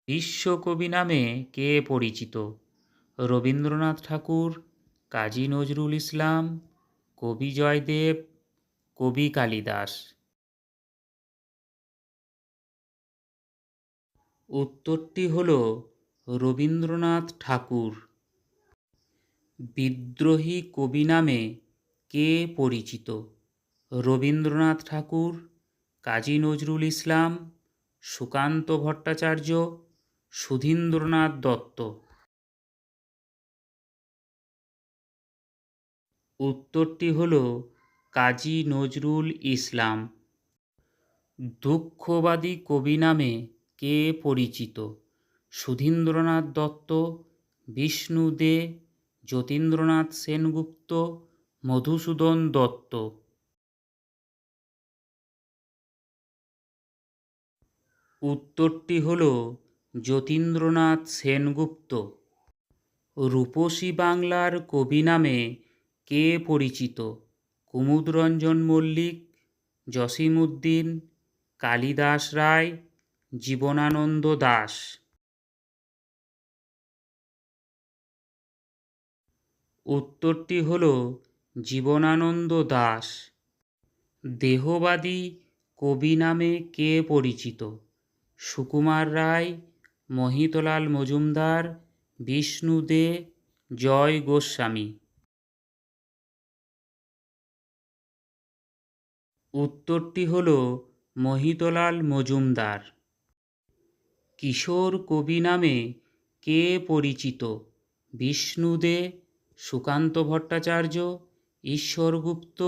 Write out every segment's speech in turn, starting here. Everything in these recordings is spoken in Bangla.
বিশ্বকবি নামে কে পরিচিত? রবীন্দ্রনাথ ঠাকুর, কাজী নজরুল ইসলাম, কবি জয়দেব, কবি কালিদাস। উত্তরটি হল রবীন্দ্রনাথ ঠাকুর। বিদ্রোহী কবি নামে কে পরিচিত? রবীন্দ্রনাথ ঠাকুর, কাজী নজরুল ইসলাম, সুকান্ত ভট্টাচার্য, সুধীন্দ্রনাথ দত্ত। উত্তরটি হল কাজী নজরুল ইসলাম। দুঃখবাদী কবি নামে কে পরিচিত? সুধীন্দ্রনাথ দত্ত, বিষ্ণু দে, যতীন্দ্রনাথ সেনগুপ্ত, মধুসূদন দত্ত। উত্তরটি হল যতীন্দ্রনাথ সেনগুপ্ত। রূপসী বাংলার কবি নামে কে পরিচিত? কুমুদরঞ্জন মল্লিক, জসিমউদ্দিন, কালিদাস রায়, জীবনানন্দ দাশ। উত্তরটি হল জীবনানন্দ দাশ। দেহবাদী কবি নামে কে পরিচিত? সুকুমার রায়, মহিতলাল মজুমদার, বিষ্ণু দে, জয় গোস্বামী। উত্তরটি হল মহিতলাল মজুমদার। কিশোর কবি নামে কে পরিচিত? বিষ্ণু দে, সুকান্ত ভট্টাচার্য, ঈশ্বরগুপ্ত,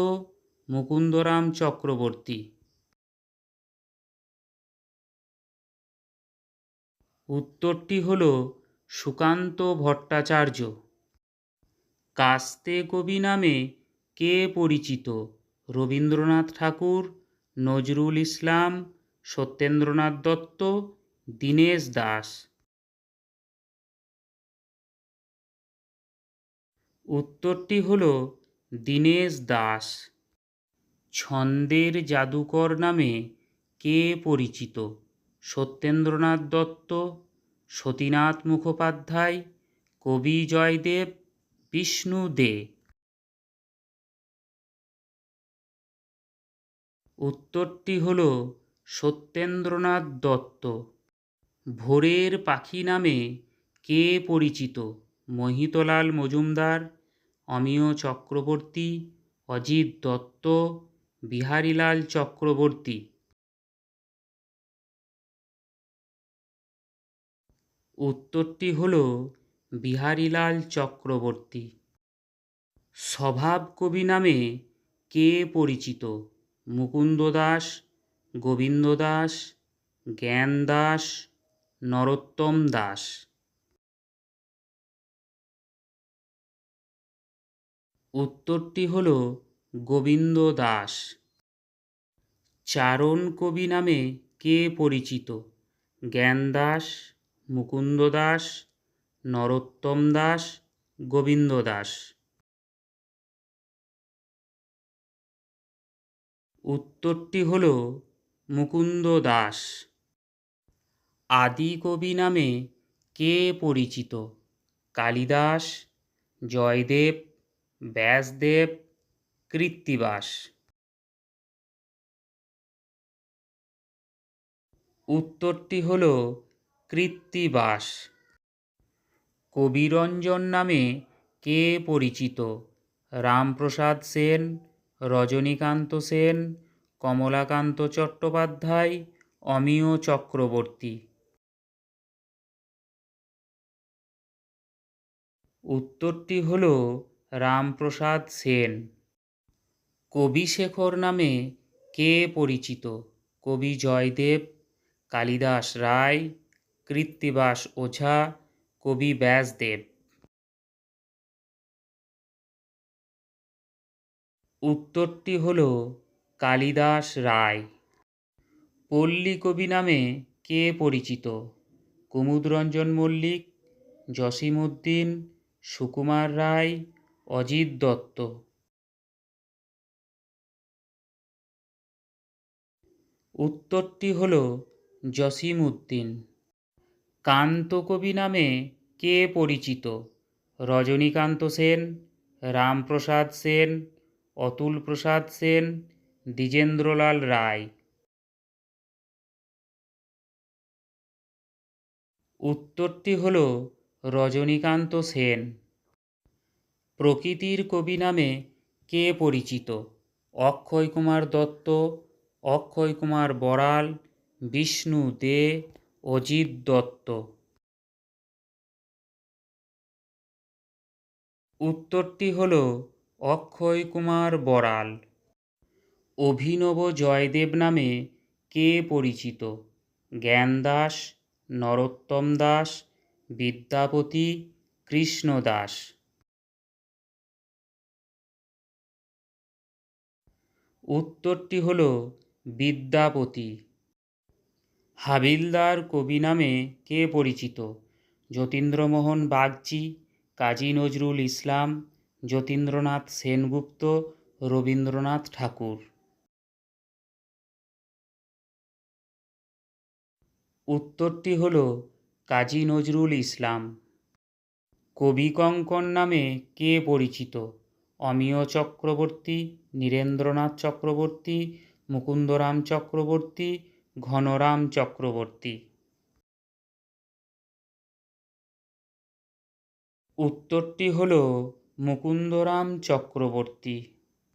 মুকুন্দরাম চক্রবর্তী। উত্তরটি হল সুকান্ত ভট্টাচার্য। কাস্তে কবি নামে কে পরিচিত? রবীন্দ্রনাথ ঠাকুর, নজরুল ইসলাম, সত্যেন্দ্রনাথ দত্ত, দীনেশ দাস। উত্তরটি হল দীনেশ দাস। ছন্দের জাদুকর নামে কে পরিচিত? সত্যেন্দ্রনাথ দত্ত, সতীনাথ মুখোপাধ্যায়, কবি জয়দেব, বিষ্ণু দে। উত্তরটি হল সত্যেন্দ্রনাথ দত্ত। ভোরের পাখি নামে কে পরিচিত? মহিতলাল মজুমদার, অমিয় চক্রবর্তী, অজিত দত্ত, বিহারীলাল চক্রবর্তী। উত্তরটি হল বিহারীলাল চক্রবর্তী। স্বভাব কবি নামে কে পরিচিত? মুকুন্দ দাস, গোবিন্দ দাস, জ্ঞান দাস, নরোত্তম দাস। উত্তরটি হল গোবিন্দ দাস। চারণ কবি নামে কে পরিচিত? জ্ঞান দাস, মুকুন্দ দাস, নরোত্তম দাস, গোবিন্দ দাস। উত্তরটি হল মুকুন্দ দাস। আদি কবি নামে কে পরিচিত? কালিদাস, জয়দেব, ব্যাসদেব, কৃত্তিবাস। উত্তরটি হল কৃত্তিবাস। কবিরঞ্জন নামে কে পরিচিত? রামপ্রসাদ সেন, রজনীকান্ত সেন, কমলাকান্ত চট্টোপাধ্যায়, অমিয় চক্রবর্তী। উত্তরটি হল রামপ্রসাদ সেন। কবিশেখর নামে কে পরিচিত? কবি জয়দেব, কালিদাস রায়, কৃত্তিবাস ওঝা, কবি ব্যাসদেব। উত্তরটি হল কালিদাস রায়। পল্লী কবি নামে কে পরিচিত? কুমুদরঞ্জন মল্লিক, জসিমউদ্দিন, সুকুমার রায়, অজিত দত্ত। উত্তরটি হল জসিমউদ্দিন। কান্তকবি নামে কে পরিচিত? রজনীকান্ত সেন, রামপ্রসাদ সেন, অতুল প্রসাদ সেন, দ্বিজেন্দ্রলাল রায়। উত্তরটি হল রজনীকান্ত সেন। প্রকৃতির কবি নামে কে পরিচিত? অক্ষয় কুমার দত্ত, অক্ষয় কুমার বড়াল, বিষ্ণু দে, অজিত দত্ত। উত্তরটি হল অক্ষয় কুমার বড়াল। অভিনব জয়দেব নামে কে পরিচিত? জ্ঞানদাস, নরোত্তম দাস, বিদ্যাপতি, কৃষ্ণ দাস। উত্তরটি হল বিদ্যাপতি। হাবিলদার কবি নামে কে পরিচিত? যতীন্দ্রমোহন বাগচি, কাজী নজরুল ইসলাম, যতীন্দ্রনাথ সেনগুপ্ত, রবীন্দ্রনাথ ঠাকুর। উত্তরটি হল কাজী নজরুল ইসলাম। কবিকঙ্কন নামে কে পরিচিত? অমিয় চক্রবর্তী, নীরেন্দ্রনাথ চক্রবর্তী, মুকুন্দরাম চক্রবর্তী, ঘনরাম চক্রবর্তী। উত্তরটি হল মুকুন্দরাম চক্রবর্তী।